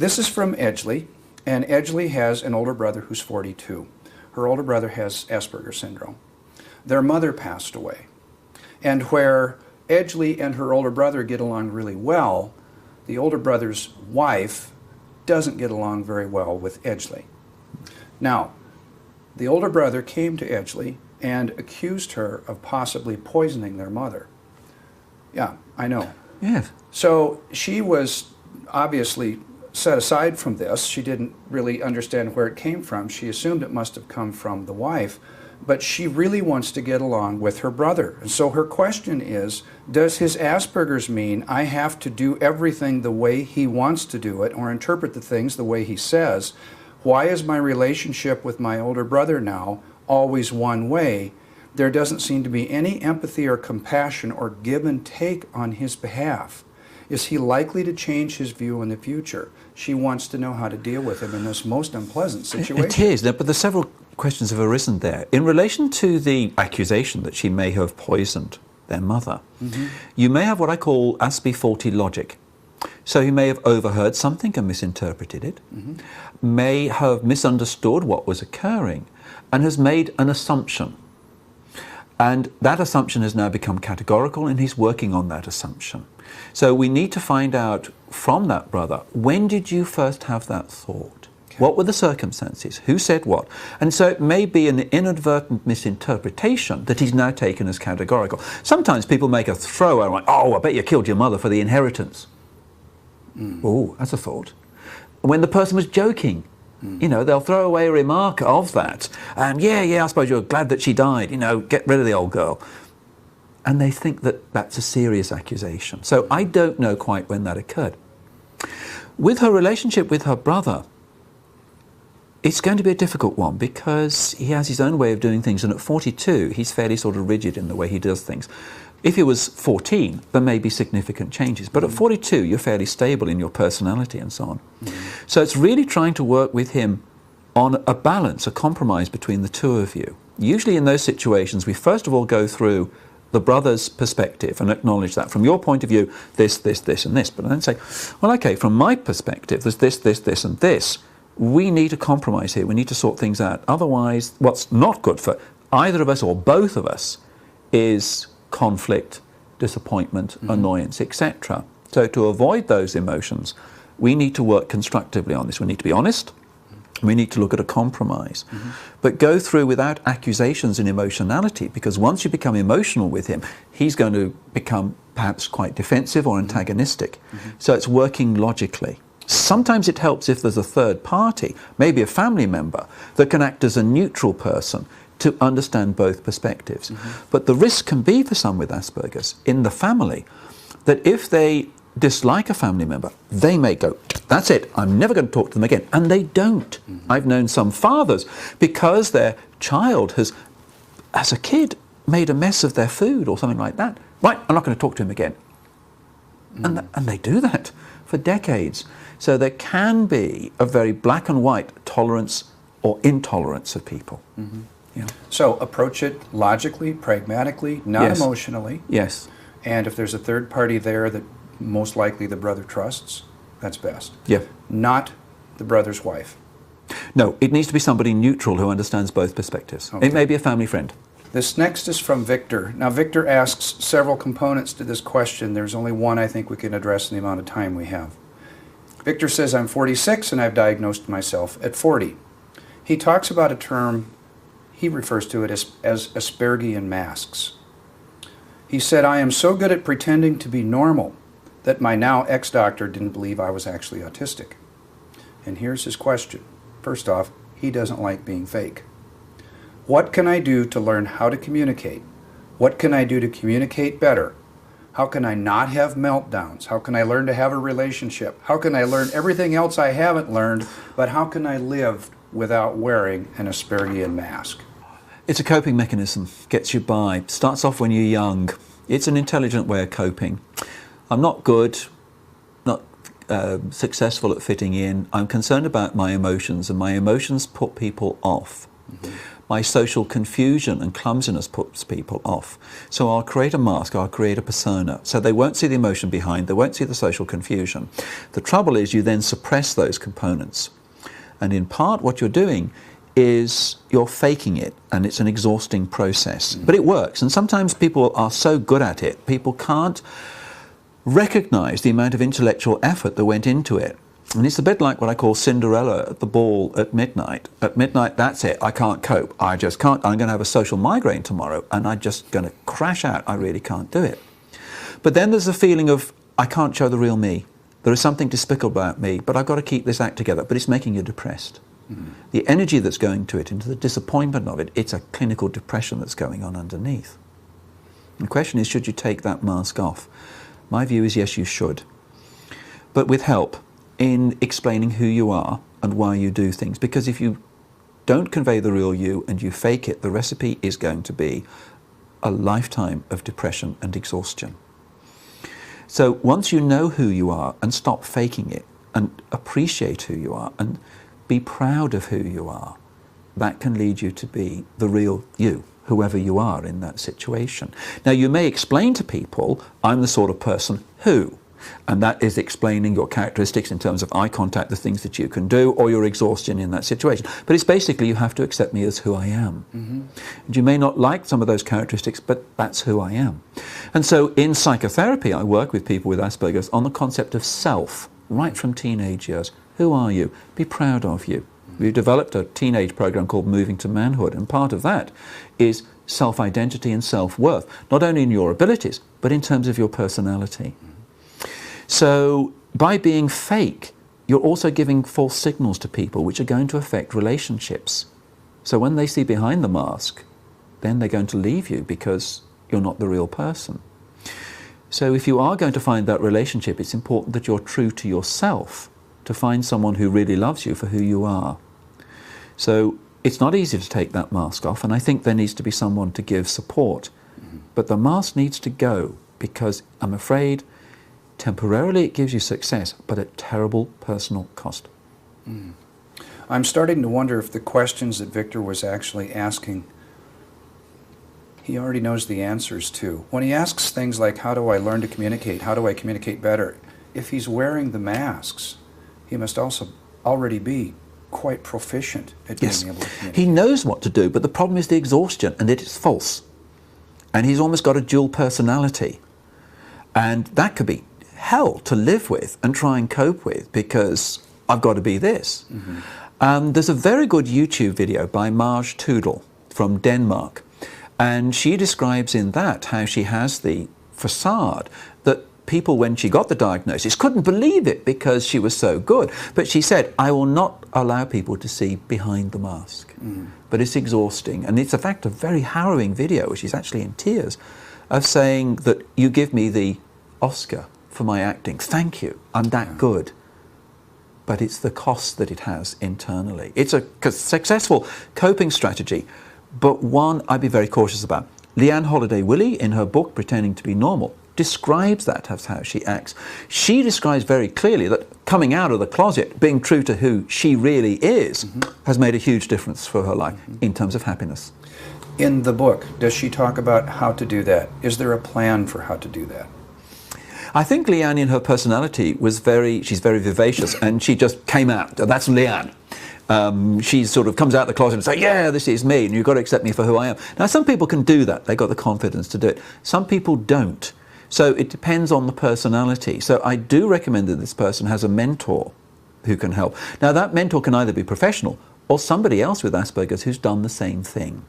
This is from Edgley, and Edgley has an older brother who's 42. Her older brother has Asperger syndrome. Their mother passed away. And where Edgley and her older brother get along really well, the older brother's wife doesn't get along very well with Edgley. Now, the older brother came to Edgley and accused her of possibly poisoning their mother. Yeah, I know. Yes. So she was obviously set aside from this. She didn't really understand where it came from. She assumed it must have come from the wife, but she really wants to get along with her brother. And so her question is, does his Asperger's mean I have to do everything the way he wants to do it or interpret the things the way he says? Why is my relationship with my older brother now always one way? There doesn't seem to be any empathy or compassion or give and take on his behalf. Is he likely to change his view in the future? She wants to know how to deal with him in this most unpleasant situation. It is, but there's several questions have arisen there. In relation to the accusation that she may have poisoned their mother, you may have what I call Aspie faulty logic. So he may have overheard something and misinterpreted it, may have misunderstood what was occurring, and has made an assumption. And that assumption has now become categorical, and he's working on that assumption. So we need to find out from that brother, when did you first have that thought? Okay. What were the circumstances? Who said what? And so it may be an inadvertent misinterpretation that he's now taken as categorical. Sometimes people make a throwaway, like, oh, I bet you killed your mother for the inheritance. Oh, that's a thought. When the person was joking, you know, they'll throw away a remark of that. And yeah, I suppose you're glad that she died, you know, get rid of the old girl. And they think that that's a serious accusation. So I don't know quite when that occurred. With her relationship with her brother, it's going to be a difficult one because he has his own way of doing things. And at 42, he's fairly sort of rigid in the way he does things. If he was 14, there may be significant changes. But at 42, you're fairly stable in your personality and so on. So it's really trying to work with him on a balance, a compromise between the two of you. Usually in those situations, we first of all go through the brother's perspective and acknowledge that from your point of view, this, and this. But then say, well, okay, from my perspective, there's this, and this. We need a compromise here. We need to sort things out. Otherwise, what's not good for either of us or both of us is conflict, disappointment, annoyance, etc. So to avoid those emotions, we need to work constructively on this. We need to be honest. We need to look at a compromise, but go through without accusations and emotionality, because once you become emotional with him, he's going to become perhaps quite defensive or antagonistic. So it's working logically. Sometimes it helps if there's a third party, maybe a family member, that can act as a neutral person to understand both perspectives. But the risk can be for some with Asperger's in the family that if they dislike a family member, they may go, that's it, I'm never going to talk to them again. And they don't. I've known some fathers, because their child has, as a kid, made a mess of their food or something like that. Right, I'm not going to talk to him again. And they do that for decades. So there can be a very black and white tolerance or intolerance of people. Yeah. So approach it logically, pragmatically, not emotionally. Yes. And if there's a third party there that most likely the brother trusts, that's best. Yeah. Not the brother's wife. No, it needs to be somebody neutral who understands both perspectives. Okay. It may be a family friend. This next is from Victor. Now, Victor asks several components to this question. There's only one I think we can address in the amount of time we have. Victor says, I'm 46 and I've diagnosed myself at 40. He talks about a term, he refers to it as Aspergian masks. He said, I am so good at pretending to be normal that my now ex-doctor didn't believe I was actually autistic. And here's his question. First off, he doesn't like being fake. What can I do to learn how to communicate? What can I do to communicate better? How can I not have meltdowns? How can I learn to have a relationship? How can I learn everything else I haven't learned, but how can I live without wearing an Aspergian mask? It's a coping mechanism, gets you by. Starts off when you're young. It's an intelligent way of coping. I'm not good, not successful at fitting in. I'm concerned about my emotions, and my emotions put people off. my social confusion and clumsiness puts people off. So I'll create a mask, I'll create a persona. So they won't see the emotion behind, they won't see the social confusion. The trouble is you then suppress those components. And in part what you're doing is you're faking it, and it's an exhausting process. But it works, and sometimes people are so good at it, people can't recognize the amount of intellectual effort that went into it. And it's a bit like what I call Cinderella at the ball at midnight. At midnight, that's it, I can't cope, I just can't, I'm going to have a social migraine tomorrow, and I'm just going to crash out, I really can't do it. But then there's a feeling of, I can't show the real me. There is something despicable about me, but I've got to keep this act together, but it's making you depressed. The energy that's going to it, into the disappointment of it, it's a clinical depression that's going on underneath. The question is, should you take that mask off? My view is yes, you should. But with help in explaining who you are and why you do things. Because if you don't convey the real you and you fake it, the recipe is going to be a lifetime of depression and exhaustion. So once you know who you are and stop faking it and appreciate who you are and be proud of who you are, that can lead you to be the real you, whoever you are in that situation. Now you may explain to people, I'm the sort of person who, and that is explaining your characteristics in terms of eye contact, the things that you can do, or your exhaustion in that situation. But it's basically you have to accept me as who I am. And you may not like some of those characteristics, but that's who I am. And so in psychotherapy, I work with people with Asperger's on the concept of self, right from teenage years. Who are you? Be proud of you. We've developed a teenage program called Moving to Manhood, and part of that is self-identity and self-worth, not only in your abilities, but in terms of your personality. So by being fake, you're also giving false signals to people which are going to affect relationships. So when they see behind the mask, then they're going to leave you because you're not the real person. So if you are going to find that relationship, it's important that you're true to yourself, to find someone who really loves you for who you are. So it's not easy to take that mask off, and I think there needs to be someone to give support. But the mask needs to go, because I'm afraid temporarily it gives you success, but at terrible personal cost. I'm starting to wonder if the questions that Victor was actually asking, he already knows the answers to. When he asks things like, how do I learn to communicate? How do I communicate better? If he's wearing the masks, he must also already be quite proficient at being able to communicate. He knows what to do, but the problem is the exhaustion, and it is false. And he's almost got a dual personality. And that could be hell to live with and try and cope with, because I've got to be this. There's a very good YouTube video by Marge Tudel from Denmark, and she describes in that how she has the facade that people, when she got the diagnosis, couldn't believe it because she was so good. But she said, I will not allow people to see behind the mask. But it's exhausting, and it's in fact a very harrowing video, which is actually in tears, of saying that you give me the Oscar for my acting. Thank you, I'm that good. But it's the cost that it has internally. It's a successful coping strategy, but one I'd be very cautious about. Leanne Holiday-Willey, in her book Pretending to be Normal, describes that as how she acts. She describes very clearly that coming out of the closet, being true to who she really is, has made a huge difference for her life in terms of happiness. In the book, does she talk about how to do that? Is there a plan for how to do that? I think Leanne, in her personality, she's very vivacious, and she just came out. That's Leanne. She sort of comes out of the closet and says, yeah, this is me, and you've got to accept me for who I am. Now, some people can do that. They've got the confidence to do it. Some people don't. So it depends on the personality. So I do recommend that this person has a mentor who can help. Now, that mentor can either be professional or somebody else with Asperger's who's done the same thing.